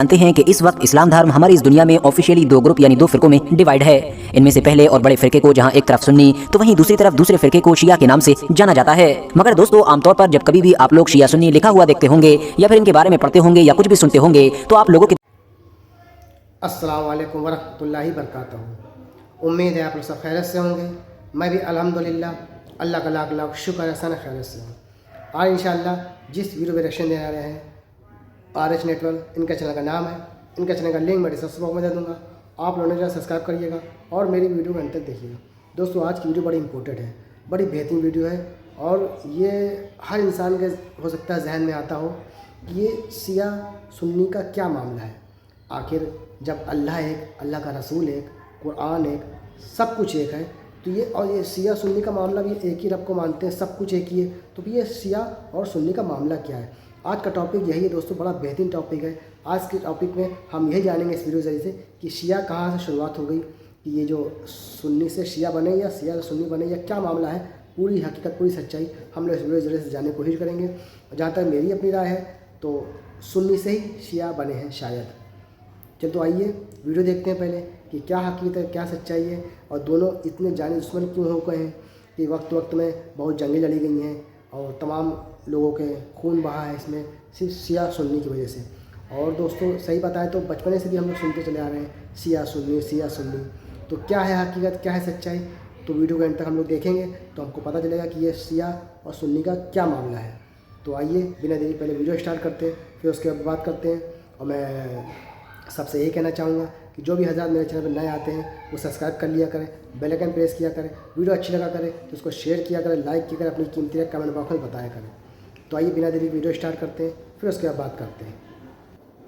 जानते हैं कि इस वक्त इस्लाम धर्म हमारी इस दुनिया में ऑफिशियली दो ग्रुप यानी दो फिरकों में डिवाइड है। इनमें से पहले और बड़े फिरके को जहां एक तरफ सुन्नी तो वहीं दूसरी तरफ दूसरे फिरके को शिया के नाम से जाना जाता है। मगर दोस्तों आमतौर पर जब कभी भी आप लोग शिया सुन्नी लिखा हुआ देखते होंगे या फिर इनके बारे में पढ़ते होंगे या कुछ भी सुनते होंगे तो आप लोगों के अस्सलाम वालेकुम वरहमतुल्लाहि बरकातहू। उम्मीद है आप लोग सब खैरियत से होंगे। मैं भी अल्हम्दुलिल्लाह अल्लाह का लाख लाख शुक्र है सन खैरियत से हूँ। आज इंशाअल्लाह जिस वीडियो में रिएक्शन देने आ रहे हैं RH नेटवर्क, इनका चैनल का नाम है, इनका चैनल का लिंक मैं डिस्क्रिप्शन बॉक्स में दे दूँगा। आप लोगों ने सब्सक्राइब करिएगा और मेरी वीडियो को अंत तक देखिएगा। दोस्तों आज की वीडियो बड़ी इंपॉर्टेंट है, बड़ी बेहतरीन वीडियो है और ये हर इंसान के हो सकता है जहन में आता हो कि ये शिया सुन्नी का क्या मामला है। आखिर जब अल्लाह एक, अल्लाह का रसूल एक, कुरान एक, सब कुछ एक है तो ये शिया सुन्नी का मामला भी एक ही रब को मानते हैं, सब कुछ एक ही है, तो फिर ये शिया और सुन्नी का मामला क्या है। आज का टॉपिक यही है दोस्तों, बड़ा बेहतरीन टॉपिक है। आज के टॉपिक में हम यही जानेंगे इस वीडियो जरिए से कि शिया कहाँ से शुरुआत हो गई, कि ये जो सुन्नी से शिया बने या शिया से सुन्नी बने या क्या मामला है, पूरी हकीकत पूरी सच्चाई हम लोग इस वीडियो जरिए से जानने की कोशिश करेंगे। और जहाँ तक मेरी अपनी राय है तो सुन्नी से ही शिया बने हैं शायद। चल तो आइए वीडियो देखते हैं पहले कि क्या हकीकत है, क्या सच्चाई है और दोनों इतने जाने दुश्मन क्यों हो गए हैं कि वक्त वक्त में बहुत जंगें लड़ी गई हैं और तमाम लोगों के खून बहा है इसमें सिर्फ शिया सुन्नी की वजह से। और दोस्तों सही बताएं तो बचपने से भी हम लोग सुनते चले आ रहे हैं शिया सुन्नी शिया सुन्नी। तो क्या है हकीकत, क्या है सच्चाई, तो वीडियो के अंत तक हम लोग देखेंगे तो हमको पता चलेगा कि ये शिया और सुन्नी का क्या मामला है। तो आइए बिना देरी पहले वीडियो स्टार्ट करते हैं, फिर उसके बाद बात करते हैं। और मैं सबसे यही कहना चाहूँगा कि जो भी हज़रात मेरे चैनल पर नए आते हैं वो सब्सक्राइब कर लिया करें, बेल आइकन प्रेस किया करें, वीडियो अच्छी लगा करें तो उसको शेयर किया करें, लाइक किया करें, अपनी कीमती कमेंट बॉक्स में बताया करें। तो आइए बिना देरी वीडियो स्टार्ट करते हैं, फिर उसके बाद बात करते हैं।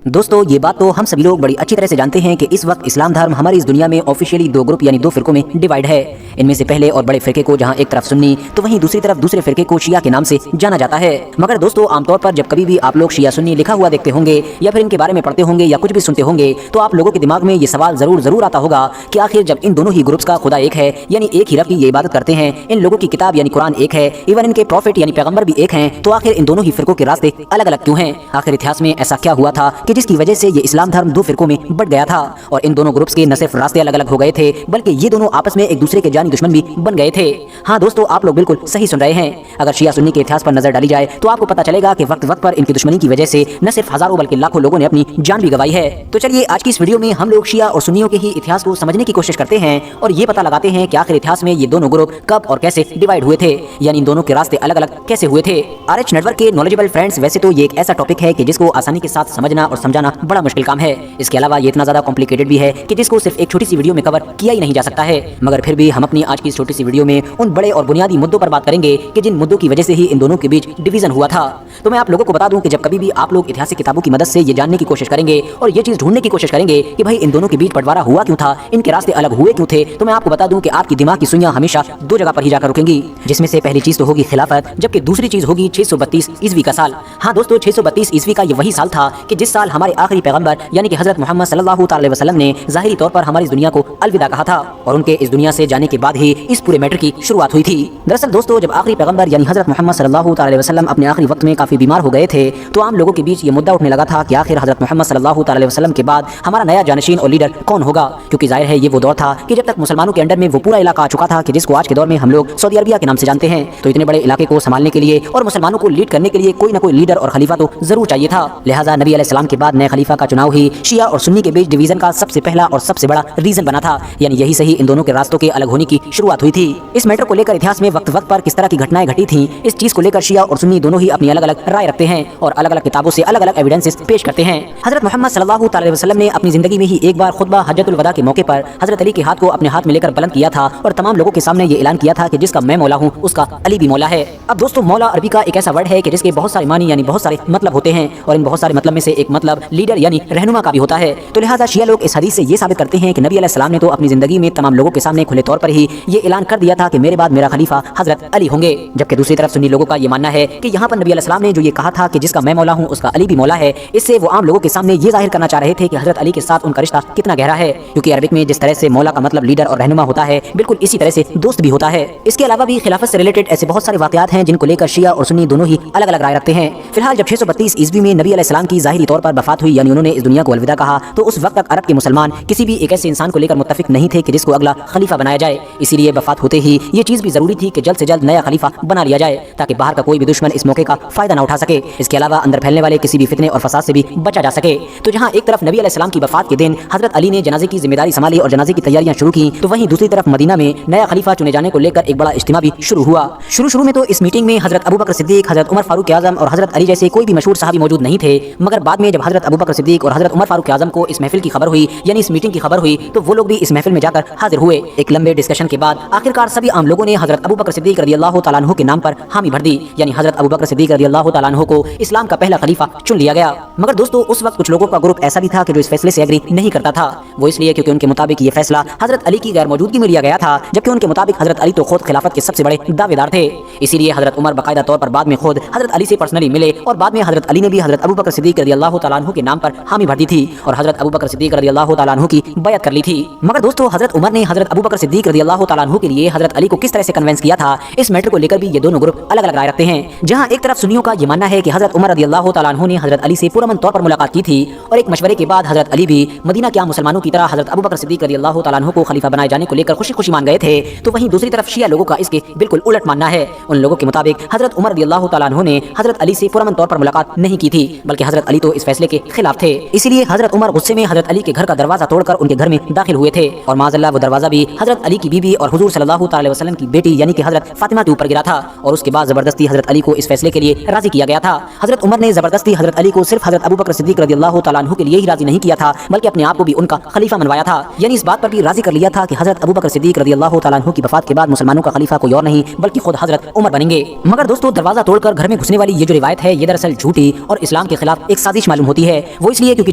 दोस्तों ये बात तो हम सभी लोग बड़ी अच्छी तरह से जानते हैं कि इस वक्त इस्लाम धर्म हमारी इस दुनिया में ऑफिशियली दो ग्रुप यानी दो फिरकों में डिवाइड है। इनमें से पहले और बड़े फिरके को जहां एक तरफ सुन्नी तो वहीं दूसरी तरफ दूसरे फिरके को शिया के नाम से जाना जाता है। मगर दोस्तों आमतौर पर जब कभी भी आप लोग शिया सुन्नी लिखा हुआ देखते होंगे या फिर इनके बारे में पढ़ते होंगे या कुछ भी सुनते होंगे तो आप लोगों के दिमाग में ये सवाल जरूर आता होगा कि आखिर जब इन दोनों ही ग्रुप्स का खुदा एक है यानी एक ही रब की ये इबादत करते हैं, इन लोगों की किताब यानी कुरान एक है, इवन इनके प्रॉफिट यानी पैगंबर भी एक हैं, तो आखिर इन दोनों ही फिरकों के रास्ते अलग अलग क्यों हैं। आखिर इतिहास में ऐसा क्या हुआ था कि जिसकी वजह से ये इस्लाम धर्म दो फिरकों में बढ़ गया था और इन दोनों ग्रुप्स के न सिर्फ रास्ते अलग अलग हो गए थे बल्कि ये दोनों आपस में एक दूसरे के जानी दुश्मन भी बन गए थे। हाँ दोस्तों आप लोग बिल्कुल सही सुन रहे हैं। अगर शिया सुन्नी के इतिहास पर नजर डाली जाए तो आपको पता चलेगा कि वक्त वक्त पर इनकी दुश्मनी की वजह से न सिर्फ हजारों बल्कि लाखों लोगों ने अपनी जान भी गंवाई है। तो चलिए आज की इस वीडियो में हम लोग शिया और सुन्नियों के ही इतिहास को समझने की कोशिश करते हैं और ये पता लगाते हैं कि आखिर इतिहास में ये दोनों ग्रुप कब और कैसे डिवाइड हुए थे, यानी इन दोनों के रास्ते अलग अलग कैसे हुए थे। RH नेटवर्क के नॉलेजेबल फ्रेंड्स, वैसे तो ये एक ऐसा टॉपिक है कि जिसको आसानी के साथ समझना और समझाना बड़ा मुश्किल काम है। इसके अलावा ये इतना ज्यादा कॉम्प्लिकेटेड भी है कि जिसको सिर्फ एक छोटी सी वीडियो में कवर किया ही नहीं जा सकता है। मगर फिर भी हम अपनी आज की इस छोटी सी वीडियो में उन बड़े और बुनियादी मुद्दों पर बात करेंगे कि जिन मुद्दों की वजह से ही इन दोनों के बीच डिवीजन हुआ था। तो मैं आप लोगों को बता दूं कि जब कभी भी आप लोग ऐतिहासिक किताबों की मदद से ये जानने की कोशिश करेंगे और ये चीज ढूंढने की कोशिश करेंगे कि भाई इन दोनों के बीच बंटवारा हुआ क्यों था, इनके रास्ते अलग हुए क्यों थे, तो मैं आपको बता दूं कि आपकी दिमाग की सुइयां हमेशा दो जगह पर ही जाकर रुकेंगी, जिसमें से पहली चीज तो होगी खिलाफत, जबकि दूसरी चीज होगी 632 ईस्वी का साल। हाँ दोस्तों 632 ईस्वी का ये वही साल था कि जिस साल हमारे आखिरी पैगंबर यानी कि हजरत मोहम्मद सल्लल्लाहु अलैहि वसल्लम ने ज़ाहिरी तौर पर हमारी इस दुनिया को अलविदा कहा था और उनके इस दुनिया से जाने के बाद ही इस पूरे मैटर की शुरुआत हुई थी। दरअसल दोस्तों जब आखिरी पैगंबर यानी हजरत मोहम्मद सल्लल्लाहु अलैहि वसल्लम अपने आखिरी वक्त में काफी बीमार हो गए थे तो आम लोगों के बीच ये मुद्दा उठने लगा था कि आखिर हजरत मोहम्मद सल्लल्लाहु अलैहि वसल्लम के बाद हमारा नया जानशीन और लीडर कौन होगा, क्योंकि जाहिर है ये वो दौर था कि जब तक मुसलमानों के अंडर में वो पूरा इलाका आ चुका था कि जिसको आज के दौर में हम लोग सऊदी अरबिया के नाम से जानते हैं। तो इतने बड़े इलाके को संभालने के लिए और मुसलमानों को लीड करने के लिए कोई ना कोई लीडर और खलीफा तो जरूर चाहिए था। लिहाजा नबी अलैहिस्सलाम के बाद नए खलीफा का चुनाव ही शिया और सुन्नी के बीच डिवीजन का सबसे पहला और सबसे बड़ा रीजन बना था, यानी यही सही इन दोनों के रास्तों के अलग होने की शुरुआत हुई थी। इस मैटर को लेकर इतिहास में वक्त वक्त पर किस तरह की घटनाएं घटी थी, इस चीज को लेकर शिया और सुन्नी दोनों ही अपनी अलग अलग राय रखते हैं और अलग अलग किताबों से अलग अलग एविडेंसेस पेश करते हैं। हजरत मोहम्मद सल्लल्लाहु अलैहि वसल्लम ने अपनी जिंदगी में ही एक बार खुतबा हज्जतुल वदा के मौके पर हजरत अली के हाथ को अपने हाथ में लेकर बुलंद किया था और तमाम लोगों के सामने ये ऐलान किया था कि जिसका मैं मौला हूँ उसका अली भी मौला है। अब दोस्तों मौला अरबी का एक ऐसा वर्ड है कि जिसके बहुत सारे मानी यानी बहुत सारे मतलब होते हैं और इन बहुत सारे मतलब में से एक मतलब लीडर यानी रहनुमा का भी होता है। तो लिहाजा शिया लोग इस हदीस से ये साबित करते हैं कि नबी अलैहिस्सलाम ने तो अपनी जिंदगी में तमाम लोगों के सामने खुले तौर पर ही ये ऐलान कर दिया था कि मेरे बाद मेरा खलीफा हजरत अली होंगे, जबकि दूसरी तरफ सुन्नी लोगों का ये मानना है कि यहाँ पर नबी अलैहिस्सलाम ने ने जो ये कहा था कि जिसका मैं मौला हूँ उसका अली भी मौला है, इससे वो आम लोगों के सामने ये जाहिर करना चाह रहे थे कि हजरत अली के साथ उनका रिश्ता कितना गहरा है, क्योंकि अरबिक में जिस तरह से मौला का मतलब लीडर और रहनुमा होता है, बिल्कुल इसी तरह से दोस्त भी होता है। इसके अलावा भी खिलाफत से रिलेटेड ऐसे बहुत सारे वाकयात हैं जिनको लेकर शिया और सुन्नी दोनों ही अलग अलग राय रखते हैं। फिलहाल जब 632 ईस्वी में नबी अलैहिस्सलाम की ज़ाहिरी तौर पर वफात हुई, यानी उन्होंने इस दुनिया को अलविदा कहा, तो उस वक्त तक अरब के मुसलमान किसी भी एक ऐसे इंसान को लेकर मुत्तफिक नहीं थे कि जिसको अगला खलीफा बनाया जाए। इसीलिए वफात होते ही ये चीज़ भी जरूरी थी कि जल्द से जल्द नया खलीफा बना लिया जाए, ताकि बाहर का कोई भी दुश्मन इस मौके का फायदा ना उठा सके। इसके अलावा अंदर फैलने वाले किसी भी फितने और फसाद से भी बचा जा सके। तो जहाँ एक तरफ नबी अलैहिस्सलाम की वफात के दिन हजरत अली ने जनाजे की जिम्मेदारी संभाली और जनाजे की तैयारियां शुरू की, तो वहीं दूसरी तरफ मदीना में नया खलीफा चुने जाने को लेकर एक बड़ा इज्तिमा भी शुरू हुआ। शुरू में तो इस मीटिंग में हजरत अबू बकर सिद्दीक, हजरत उमर फारूक आजम और हजरत अली जैसे कोई भी मशहूर सहाबी मौजूद नहीं थे, मगर बाद में जब हजरत अबू बकर सिद्दीक और हजरत उमर फारूक आजम को इस महफिल की खबर हुई, यानी इस मीटिंग की खबर हुई, तो वो लोग भी इस महफिल में जाकर हाजिर हुए। एक लंबे डिस्कशन के बाद आखिरकार सभी आम लोगों ने हजरत अबू बकर सिद्दीक रज़ियल्लाहु तआला अन्हु के नाम पर हामी भर दी, यानी हजरत अबू बकर सिद्दीक रज़ियल्लाहु तआला अन्हु को इस्लाम का पहला खलीफा चुन लिया गया। मगर दोस्तों उस वक्त कुछ लोगों का ग्रुप ऐसा भी था कि जो इस फैसले से एग्री नहीं करता था। वो इसलिए क्योंकि उनके मुताबिक ये फैसला हजरत अली की गैर मौजूदगी में लिया गया था, जबकि उनके मुताबिक हजरत अली तो खुद खिलाफत के सबसे बड़े दावेदार थे। इसीलिए हजरत उमर बाकायदा तौर पर बाद में खुद हजरत अली से पर्सनली मिले और बाद में हजरत अली ने भी हजरत अबू बकर सिद्दीक रज़ियल्लाहु तआला अन्हु के नाम पर हामी भर दी थी और हजरत अबू बकर सिद्दीक रज़ियल्लाहु तआला अन्हु की बैयत कर ली थी। मगर दोस्तों हजरत उमर ने हजरत अबू बकर सिद्दीक रज़ियल्लाहु तआला अन्हु के लिए हजरत अली को किस तरह से कन्विंस किया था, इस मैटर को लेकर भी ये दोनों ग्रुप अलग अलग राय रखते हैं। जहां एक तरफ सुन्नियों का ये मानना है कि हजरत उमर रज़ियल्लाहु तआला अन्हु ने हजरत अली से पुरअमन तौर पर मुलाकात की थी और एक मशवरे के बाद हजरत अली भी मदीना के आम मुसलमानों की तरह हजरत अबू बकर सिद्दीक रज़ियल्लाहु तआला अन्हु को खलीफा बनाए जाने को लेकर खुशी खुशी मान गए थे। तो वहीं दूसरी तरफ शिया लोगों का इसके बिल्कुल उलट मानना है। उन लोगों के मुताबिक हजरत उमर रज़ियल्लाहु तआला अन्हु ने हजरत अली से पुरअमन तौर पर मुलाकात नहीं की थी, बल्कि हजरत अली तो इस फैसले के खिलाफ थे। इसीलिए हजरत उमर गुस्से में हजरत अली के घर का दरवाजा तोड़कर उनके घर में दाखिल हुए थे और माज़अल्लाह वो दरवाजा भी हजरत अली की बीवी और हुजूर सल्लल्लाहु अलैहि वसल्लम की बेटी यानी कि हजरत फातिमा के ऊपर गिरा था और उसके बाद जबरदस्ती हजरत अली को इस फैसले के लिए राजी किया गया था। हजरत उमर ने जबरदस्ती हजरत अली को सिर्फ हजरत अबू बकर सिद्दीक रज़ियल्लाहु तआला अन्हु के लिए ही राजी नहीं किया था, बल्कि अपने आप को भी उनका खलीफा मनवाया था। यानी इस बात पर भी राजी कर लिया था कि हजरत अबू बकर सिद्दीक रज़ियल्लाहु तआला अन्हु की वफात के बाद मुसलमानों का खलीफा कोई और नहीं बल्कि खुद हजरत उमर बनेंगे। मगर दोस्तों दरवाजा तोड़कर घर में घुसने वाली ये जो रिवायत है ये दरअसल झूठी और इस्लाम के खिलाफ एक साजिश मालूम होती है। वो इसलिए क्योंकि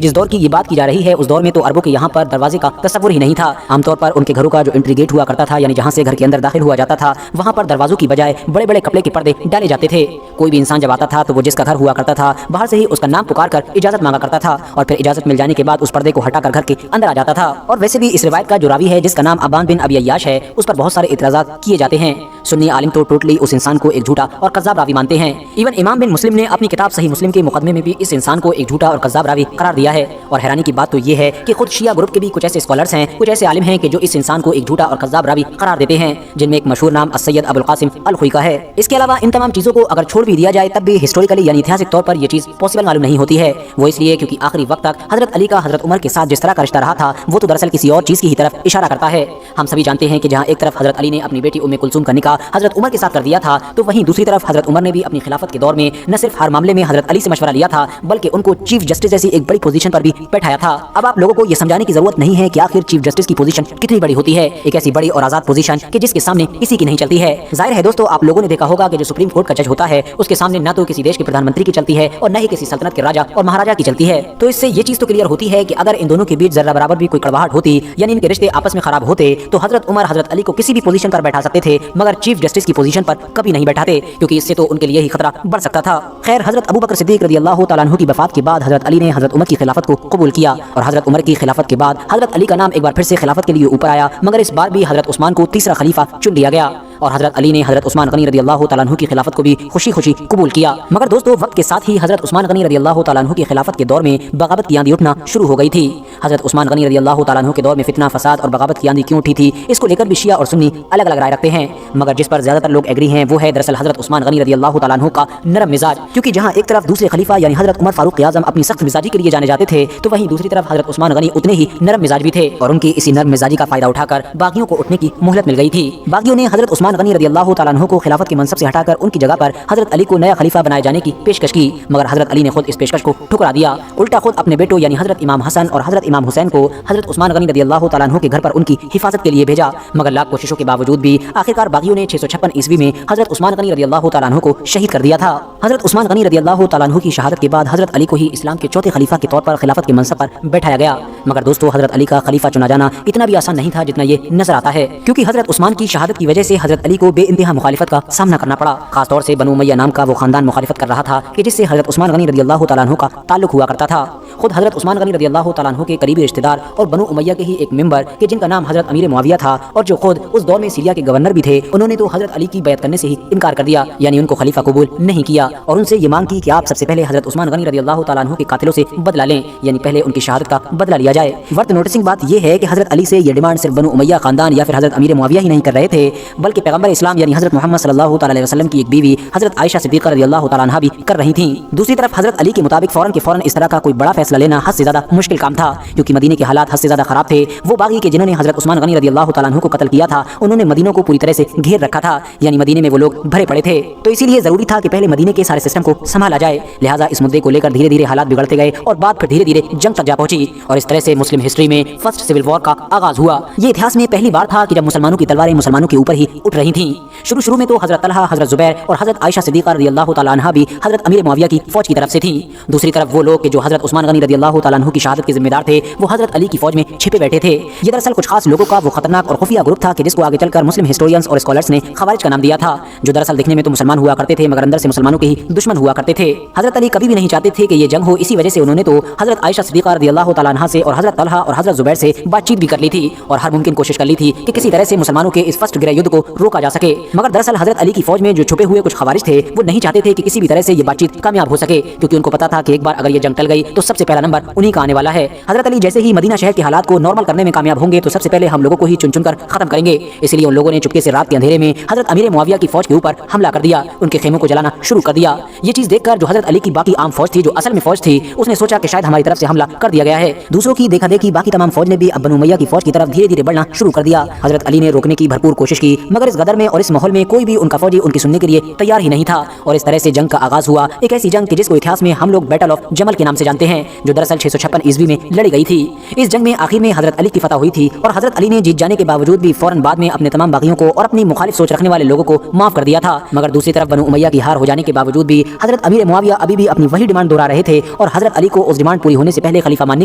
जिस दौर की ये बात की जा रही है उस दौर में तो अरबों के यहाँ पर दरवाजे का तस्वुर ही नहीं था। आमतौर पर उनके घरों का जो एंट्री गेट हुआ करता था, यानी जहाँ से घर के अंदर दाखिल हुआ जाता था, वहाँ पर दरवाजों की बजाय बड़े बड़े कपड़े के पर्दे डाले जाते थे। कोई भी इंसान जब आता था तो वो जिसका घर हुआ करता था बाहर से ही उसका नाम पुकार कर इजाजत मांगा करता था और फिर इजाजत मिल जाने के बाद उस पर्दे को हटाकर घर के अंदर आ जाता था। और वैसे भी इस रिवायत का जो रावी है जिसका नाम अबान बिन अबी अय्याश है उस पर बहुत सारे इतराज़ात किए जाते हैं। सुन्नी आलिम तो टोटली उस इंसान को एक झूठा और कज़्ज़ाब रावी मानते हैं। इवन इमाम बिन मुस्लिम ने अपनी किताब सही मुस्लिम के मुकदमे में भी इस इंसान को एक झूठा और कज़्ज़ाब रावी करार दिया है। और हैरानी की बात तो ये है कि खुद शिया ग्रुप के भी कुछ ऐसे स्कॉलर्स हैं, कुछ ऐसे आलिम हैं कि जो इस इंसान को एक झूठा और कज़्ज़ाब रावी करार देते हैं, जिनमें एक मशहूर नाम सैयद अबुल कासिम अल खुई का है। इसके अलावा इन तमाम चीज़ों को अगर छोड़ भी दिया जाए तब भी हिस्टोरिकली यानी ऐतिहासिक तौर पर यह चीज़ पॉसिबल मालूम नहीं होती है। वो इसलिए क्योंकि आखिरी वक्त तक हजरत अली का हजरत उमर के साथ जिस तरह का रिश्ता रहा था वो तो दरअसल किसी और चीज़ की ही तरफ इशारा करता है। हम सभी जानते हैं कि जहाँ एक तरफ हजरत अली ने अपनी बेटी उम्मे कुलसूम का निकाह हजरत उमर के साथ कर दिया था, तो वहीं दूसरी तरफ हजरत उमर ने भी अपनी खिलाफत के दौर में न सिर्फ हर मामले में हजरत अली से मशवरा लिया था बल्कि उनको चीफ जस्टिस जैसी एक बड़ी पोजीशन पर भी बैठाया था। अब आप लोगों को यह समझाने की जरूरत नहीं है कि आखिर चीफ जस्टिस की पोजीशन कितनी बड़ी होती है, एक ऐसी बड़ी और आजाद पोजीशन कि जिसके सामने किसी की नहीं चलती है। जाहिर है दोस्तों आप लोगों ने देखा होगा कि जो सुप्रीम कोर्ट का जज होता है उसके सामने न तो किसी देश के प्रधानमंत्री की चलती है और न ही किसी सल्तनत के राजा और महाराजा की चलती है। तो इससे ये चीज तो क्लियर होती है कि अगर इन दोनों के बीच जरा बराबर भी कोई कड़वाहट होती यानी इनके रिश्ते आपस में खराब होते तो हजरत उमर हजरत अली को किसी भी पोजीशन पर बैठा सकते थे मगर चीफ जस्टिस की पोजीशन पर कभी नहीं बैठाते, क्योंकि इससे तो उनके लिए ही खतरा बढ़ सकता था। खैर हजरत अबू बकर सिद्दीक रज़ियल्लाहु तआला अन्हु की वफात के बाद हजरत अली ने हजरत उमर की खिलाफत को कबूल किया और हजरत उमर की खिलाफत के बाद हजरत अली का नाम एक बार फिर से खिलाफत के लिए ऊपर आया, मगर इस बार भी हजरत उस्मान को तीसरा खलीफा चुन लिया गया और हजरत अली ने हजरत उस्मान गनी रज़ियल्लाहु तआला अन्हु की खिलाफत को भी खुशी खुशी कबूल किया। मगर दोस्तों वक्त के साथ ही हजरत उस्मान गनी रज़ियल्लाहु तआला अन्हु की खिलाफत के दौर में बगावत की आंधी उठना शुरू हो गई थी। हजरत उस्मान गनी रज़ियल्लाहु तआला अन्हु के दौर में फितना फसाद और बगावत की आंधी क्यों उठी थी इसको लेकर भी शिया और सुन्नी अलग अलग राय रखते हैं, मगर जिस पर ज्यादातर लोग एग्री हैं वो है दरअसल हजरत उस्मान गनी रज़ियल्लाहु तआला अन्हु का नरम मिजाज। क्योंकि जहां एक तरफ दूसरे खलीफा यानी हजरत उमर फारूक आजम अपनी सख्त मिजाजी के लिए जाने जाते थे तो वहीं दूसरी तरफ हजरत उस्मान गनी उतने ही नरम मिजाज भी थे और उनकी इसी नरम मिजाजी का फायदा उठाकर बागियों को उठने की मोहलत मिल गई थी। बागियों ने हजरत उस्मान गनी रज़ियल्लाहु तआला अन्हु को खिलाफत के मनसब से हटाकर उनकी जगह पर हजरत अली को नया खलीफा बनाए जाने की पेशकश की, मगर हजरत अली ने खुद इस पेशकश को ठुकरा दिया। उल्टा खुद अपने बेटों यानी हजरत इमाम हसन और हजरत इमाम हुसैन को हजरत उस्मान गनी रज़ियल्लाहु तआला अन्हु के घर पर उनकी हिफाजत के लिए भेजा, मगर लाख कोशिशों के बावजूद भी आखिरकार बागियों ने 656 ईस्वी में हजरत उस्मान गनी रज़ियल्लाहु तआला अन्हु को शहीद कर दिया था। हजरत उस्मान गनी रज़ियल्लाहु तआला अन्हु की शहादत के बाद हजरत अली को ही इस्लाम के चौथे खलीफा के तौर पर खिलाफत के मनसब पर बैठाया गया। मगर दोस्तों हजरत अली का खलीफा चुना जाना इतना भी आसान नहीं था जितना ये नजर आता है, क्योंकि हजरत उस्मान की शहादत की वजह से हजरत हजरत अली को बेइंतहा मुखालिफत का सामना करना पड़ा। खासतौर से बनु उमैया नाम का वो खानदान मुखालिफत कर रहा था कि जिससे हजरत उस्मान गनी रदियल्लाहु तआला अन्हु का ताल्लुक हुआ करता था। खुद हजरत उस्मान गनी रदियल्लाहु तआला अन्हु के करीबी रिश्तेदार और बनु उमैया के ही एक मेंबर कि जिनका नाम हजरत अमीर मुआविया था और जो खुद उस दौर में सीरिया के गवर्नर भी थे, उन्होंने तो हजरत अली की बैत करने से ही इनकार कर दिया, यानी उनको खलीफा कबूल नहीं किया और उनसे ये मांग की कि आप सबसे पहले हजरत उस्मान गनी रदियल्लाहु तआला अन्हु के कातिलों से बदला लें, यानी पहले उनकी शहादत का बदला लिया जाए। वर्थ नोटिसिंग बात यह है कि हजरत अली से ये डिमांड सिर्फ बनु उमैया खानदान या फिर हजरत अमीर मुआविया ही नहीं कर रहे थे, बल्कि पैगंबर इस्लाम यानी हजरत मोहम्मद सल्लल्लाहु अलैहि वसल्लम की एक बीवी हजरत आयशा सिद्दीक़ा रदियल्लाहु तआला अन्हा भी कर रही थीं। दूसरी तरफ हजरत अली के मुताबिक फौरन के फौरन इस तरह का कोई बड़ा फैसला लेना हद से ज्यादा मुश्किल काम था, क्योंकि मदीने के हालात हद से ज्यादा खराब थे। वो बागी के जिन्होंने हजरत उस्मान गनी रदियल्लाहु तआला अन्हु को कत्ल किया था, उन्होंने मदीनों को पूरी तरह से घेर रखा था, यानी मदीने में वो लोग भरे पड़े थे। तो इसीलिए जरूरी था कि पहले मदीने के सारे सिस्टम को संभाला जाए। लिहाजा इस मुद्दे को लेकर धीरे धीरे हालात बिगड़ते गए और बात फिर धीरे धीरे जंग तक जा पहुंची और इस तरह से मुस्लिम हिस्ट्री में फर्स्ट सिविल वॉर का आगाज हुआ। ये इतिहास में पहली बार था कि जब मुसलमानों की तलवारें मुसलमानों के ऊपर ही उठ रही थीं। शुरू में तो हजरत तलहा, हजरत जुबैर और हजरत आयशा सिद्दीक़ा रदियल्लाहु तआला अन्हा भी हजरत अमीर मुआविया की फौज की तरफ से थीं। दूसरी तरफ वो लोग कि जो हजरत उस्मान गनी रदियल्लाहु तआला अन्हु की शहादत के जिम्मेदार थे, वो हजरत अली की फौज में छिपे बैठे थे। ये दरअसल कुछ खास लोगों का वो खतरनाक और खुफिया ग्रुप था कि जिसको आगे चलकर मुस्लिम हिस्टोरियंस और स्कॉलर्स ने खवारिज का नाम दिया था, जो दरअसल दिखने में तो मुसलमान हुआ करते थे मगर अंदर से मुसलमानों के ही दुश्मन हुआ करते थे। हजरत अली कभी भी नहीं चाहते थे कि ये जंग हो, इसी वजह से उन्होंने तो हजरत आयशा सिद्दीक़ा रदियल्लाहु तआला अन्हा से और हजरत तलहा और हजरत जुबैर से बातचीत भी कर ली थी और हर मुमकिन कोशिश कर ली थी कि किसी तरह से मुसलमानों के इस फर्स्ट गृह युद्ध को रोका जा सके। मगर दरअसल हजरत अली की फौज में जो छुपे हुए कुछ खवारिज थे, वो नहीं चाहते थे कि किसी भी तरह से ये बातचीत कामयाब हो सके, क्योंकि उनको पता था कि एक बार अगर ये जंग टल गई तो सबसे पहला नंबर उन्हीं का आने वाला है। हजरत अली जैसे ही मदीना शहर के हालात को नॉर्मल करने में कामयाब होंगे तो सबसे पहले हम लोगों को ही चुन कर खत्म करेंगे। इसलिए उन लोगों ने चुपके से रात के अंधेरे में हजरत अमीर मुआविया की फौज के ऊपर हमला कर दिया, उनके खेमों को जलाना शुरू कर दिया। ये चीज देखकर जो हजरत अली की बाकी आम फौज थी, जो असल में फौज थी, उसने सोचा कि शायद हमारी तरफ से हमला कर दिया गया है। दूसरों की देखा देखी बाकी तमाम फौज ने भी अब बनु उमैया की फौज की तरफ धीरे धीरे बढ़ना शुरू कर दिया। हजरत अली ने रोकने की भरपूर कोशिश की, मगर इस गदर में और इस माहौल में कोई भी उनका फौजी उनकी सुनने के लिए तैयार ही नहीं था और इस तरह से जंग का आगाज हुआ। एक ऐसी जंग जिसको इतिहास में हम लोग बैटल ऑफ जमल के नाम से जानते हैं, जो दरअसल 656 ईस्वी में लड़ी गई थी। इस जंग में आखिर में हजरत अली की फतह हुई थी और हजरत अली ने जीत जाने के बावजूद भी फौरन बाद में अपने तमाम बागियों को और अपनी मुखालिफ सोच रखने वाले लोगों को माफ कर दिया था। मगर दूसरी तरफ बनु उमैया की हार हो जाने के बावजूद भी हजरत अमीर मुआविया अभी भी अपनी वही डिमांड दोहरा रहे थे और हजरत अली को उस डिमांड पूरी होने से पहले खलीफा मानने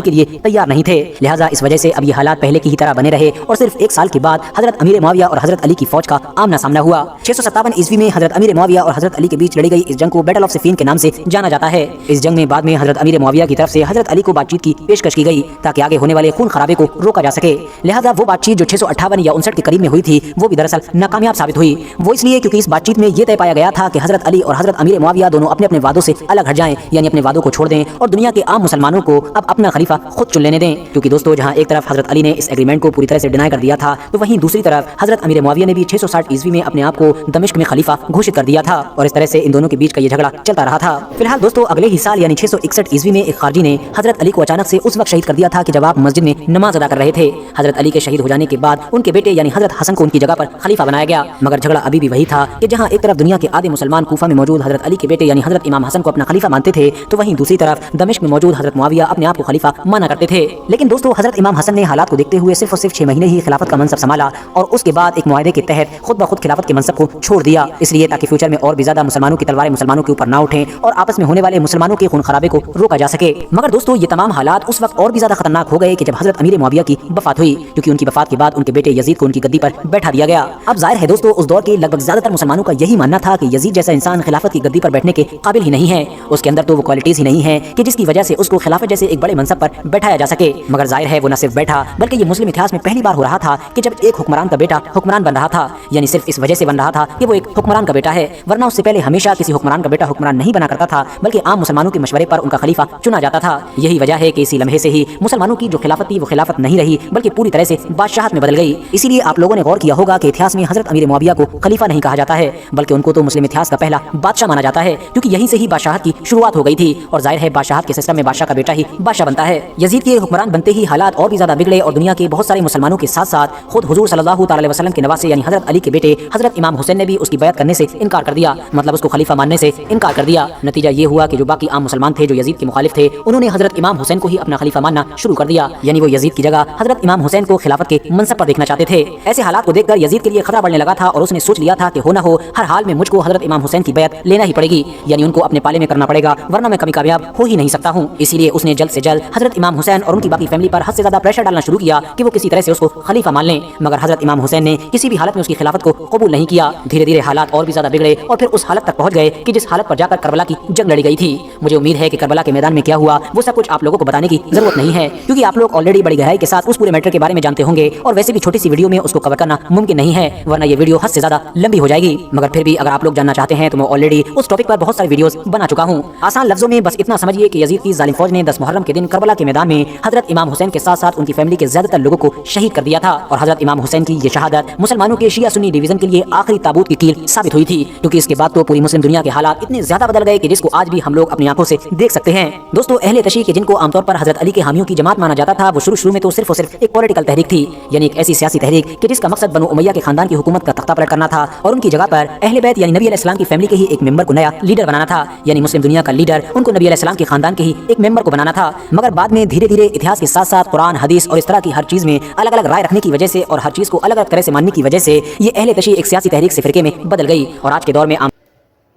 के लिए तैयार नहीं थे। लिहाजा इस वजह से अब ये हालात पहले की ही तरह बने रहे और सिर्फ एक साल के बाद हजरत अमीर मुआविया और हजरत अली की फौज का आमना सामना हुआ। 657 ईस्वी में हजरत अमीर मुआविया और हजरत अली के बीच लड़ी गई इस जंग को बैटल ऑफ सिफीन के नाम से जाना जाता है। इस जंग में बाद में हजरत अमीर मुआविया की तरफ से हजरत अली को बातचीत की पेशकश की गई ताकि आगे होने वाले खून खराबे को रोका जा सके। लिहाजा वो बातचीत जो 658 या 59 के करीब में हुई थी, वो भी दरअसल नाकामयाब साबित हुई। वो इसलिए क्योंकि इस बातचीत में ये तय पाया गया था कि हजरत अली और हजरत अमीर मुआविया दोनों अपने अपने वादों से अलग हट जाएं, यानी अपने वादों को छोड़ दें और दुनिया के आम मुसलमानों को अब अपना खलीफा खुद चुन लेने दें। क्योंकि दोस्तों, जहां एक तरफ हजरत अली ने इस एग्रीमेंट को पूरी तरह से डिनाई कर दिया था, तो वहीं दूसरी तरफ हजरत अमीर मुआविया ने भी 660 ईस्वी में अपने आप को दमिश्क में खलीफा घोषित कर दिया था और इस तरह से इन दोनों के बीच का ये झगड़ा चलता रहा था। फिलहाल दोस्तों, अगले ही साल यानी 661 ईस्वी में एक खारजी ने हजरत अली को अचानक से उस वक्त शहीद कर दिया था कि जब आप मस्जिद में नमाज अदा कर रहे थे। हजरत अली के शहीद हो जाने के बाद उनके बेटे यानी हजरत हसन को उनकी जगह पर खलीफा बनाया गया। मगर झगड़ा अभी भी वही था कि जहां एक तरफ दुनिया के आधे मुसलमान कूफा में मौजूद हजरत अली के बेटे यानी हजरत इमाम हसन को अपना खलीफा मानते थे, तो वहीं दूसरी तरफ दमिश्क में मौजूद हजरत मुआविया अपने आप को खलीफा माना करते थे। लेकिन दोस्तों, हजरत इमाम हसन ने हालात को देखते हुए सिर्फ और सिर्फ 6 महीने ही खिलाफत का मनसब संभाला और उसके बाद एक मुआहदे के तहत खुद ब खुद खिलाफत के मनसब को छोड़ दिया, इसलिए ताकि फ्यूचर में और भी ज्यादा मुसलमानों की तलवारें मुसलमानों के ऊपर ना उठें और आपस में होने वाले मुसलमानों के खून खराबे को रोका जा सके। मगर दोस्तों, ये तमाम हालात उस वक्त और भी ज्यादा खतरनाक हो गए कि जब हजरत अमीर मुआविया की वफात हुई, क्योंकि उनकी वफात के बाद उनके बेटे यजीद को उनकी गद्दी पर बैठा दिया गया। अब जाहिर है दोस्तों, उस दौर के लगभग ज्यादातर मुसलमानों का यही मानना था कि यजीद जैसा इंसान खिलाफत की गद्दी पर बैठने के काबिल ही नहीं है, उसके अंदर तो वो क्वालिटीज ही नहीं है कि जिसकी वजह से उसको खिलाफत जैसे एक बड़े मनसब पर बैठाया जा सके। मगर जाहिर है वो न सिर्फ बैठा, बल्कि ये मुस्लिम इतिहास में पहली बार हो रहा था कि जब एक हुक्मरान का बेटा हुक्मरान बन रहा था, यानी सिर्फ इस वजह से बन रहा था कि वो एक हुक्मरान का बेटा है, वरना उससे पहले हमेशा किसी हुक्मरान का बेटा हुक्मरान नहीं बना करता था, बल्कि आम मुसलमानों के मशवरे पर उनका खलीफा चुना जाता था। यही वजह है कि इसी लम्हे से ही मुसलमानों की जो खिलाफत थी वो खिलाफत नहीं रही, बल्कि पूरी तरह से बादशाहत में बदल गई। इसीलिए आप लोगों ने गौर किया होगा कि इतिहास में हजरत अमीर मुआविया को खलीफा नहीं कहा जाता है, बल्कि उनको तो मुस्लिम इतिहास का पहला बादशाह माना जाता है, क्योंकि यहीं से ही बादशाहत की शुरुआत हो गई थी और जाहिर है बादशाहत के सिस्टम में बादशाह का बेटा ही बादशाह बनता है। यजीद के हुक्मरान बनते ही हालात और भी ज्यादा बिगड़े और दुनिया के बहुत सारे मुसलमानों के साथ साथ खुद हुजूर सल्लल्लाहु अलैहि वसल्लम के नवासे यानी हजरत अली के बेटे हजरत इमाम हुसैन ने भी उसकी बैत करने से इनकार कर दिया, मतलब उसको खलीफा मानने से इनकार कर दिया। नतीजा ये हुआ कि जो बाकी आम मुसलमान थे जो यजीद के मुखालिफ थे, उन्होंने उन्होंने हजरत इमाम हुसैन को ही अपना खलीफा मानना शुरू कर दिया, यानी वो यजीद की जगह हजरत इमाम हुसैन को खिलाफत के मनसब पर देखना चाहते थे। ऐसे हालात को देखकर यजीद के लिए खतरा बढ़ने लगा था और उसने सोच लिया था कि हो ना हो हर हाल में मुझको हजरत इमाम हुसैन की बैत लेना ही पड़ेगी, यानी उनको अपने पाले में करना पड़ेगा, वरना मैं कभी कामयाब हो ही नहीं सकता हूँ। इसीलिए उसने जल्द से जल्द हजरत इमाम हुसैन और उनकी बाकी फैमिली पर हद से ज्यादा प्रेशर डालना शुरू किया कि वो किसी तरह से उसको खलीफा मान लें, मगर हजरत इमाम हुसैन ने किसी भी हालत में उसकी खिलाफत को कबूल नहीं किया। धीरे धीरे हालात और भी ज्यादा बिगड़े और फिर उस हालत तक पहुंच गए कि जिस हालत पर जाकर करबला की जंग लड़ी गई थी। मुझे उम्मीद है कि करबला के मैदान में क्या हुआ वो सब कुछ आप लोगों को बताने की जरूरत नहीं है, क्योंकि आप लोग ऑलरेडी बड़ी गहराई के साथ उस पूरे मैटर के बारे में जानते होंगे और वैसे भी छोटी सी वीडियो में उसको कवर करना मुमकिन नहीं है, वरना ये वीडियो हद से ज्यादा लंबी हो जाएगी। मगर फिर भी अगर आप लोग जानना चाहते हैं तो मैं ऑलरेडी उस टॉपिक पर बहुत सारी वीडियोस बना चुका हूँ। आसान लफ्जों में बस इतना समझिए कि यजीद की जालिम फौज ने 10 मुहर्रम के दिन करबला के मैदान में हजरत इमाम हुसैन के साथ साथ उनकी फैमिली के ज्यादातर लोगों को शहीद कर दिया था और हजरत इमाम हुसैन की ये शहादत मुसलमानों के शिया सुन्नी डिवीजन के लिए आखिरी ताबूत की कील साबित हुई थी, क्योंकि इसके बाद तो पूरी मुस्लिम दुनिया के हालात इतने ज्यादा बदल गए कि जिसको आज भी हम लोग अपनी आंखों से देख सकते हैं। दोस्तों, अहले तशी के जिनको आमतौर पर हजरत अली के हामियों की जमात माना जाता था, वो शुरू में तो सिर्फ और सिर्फ एक पॉलिटिकल तहरीक थी, यानी एक ऐसी सियासी तहरीक कि जिसका मकसद बनु उमैया के खानदान की हुकूमत का तख्ता पलट करना था और उनकी जगह पर अहले बैत यानी नबी अलैहिस्सलाम की फैमिली के ही एक मेंबर को नया लीडर बनाना था, यानी मुस्लिम दुनिया का लीडर उनको नबी अलैहिस्सलाम के खानदान के ही एक मेंबर को बनाना था। मगर बाद में धीरे धीरे इतिहास के साथ साथ कुरान, हदीस और इस तरह की हर चीज में अलग अलग राय रखने की वजह से और हर चीज को अलग अलग तरह से मानने की वजह से ये अहले तशी एक सियासी तहरीक से फिरके में बदल गई और आज के दौर में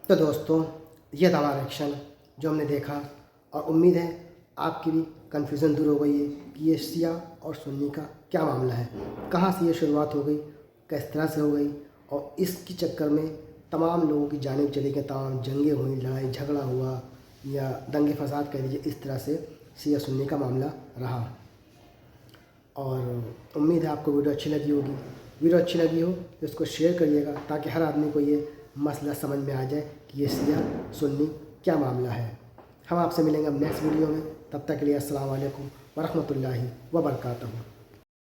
तो दोस्तों, ये था हमारा रिएक्शन जो हमने देखा और उम्मीद है आपकी भी कन्फ्यूज़न दूर हो गई है कि ये शिया और सुन्नी का क्या मामला है, कहाँ से ये शुरुआत हो गई, किस तरह से हो गई और इसके चक्कर में तमाम लोगों की जानिब चली गई, तमाम जंगें हुई, लड़ाई झगड़ा हुआ या दंगे फसाद कह लीजिए, इस तरह से शिया सुन्नी का मामला रहा। और उम्मीद है आपको वीडियो अच्छी लगी होगी। वीडियो अच्छी लगी हो तो इसको शेयर करिएगा ताकि हर आदमी को ये मसला समझ में आ जाए कि ये शिया सुन्नी क्या मामला है। हम आपसे मिलेंगे अब नेक्स्ट वीडियो में, तब तक के लिए अस्सलाम वालेकुम वरहमतुल्लाहि वबरकातुहू।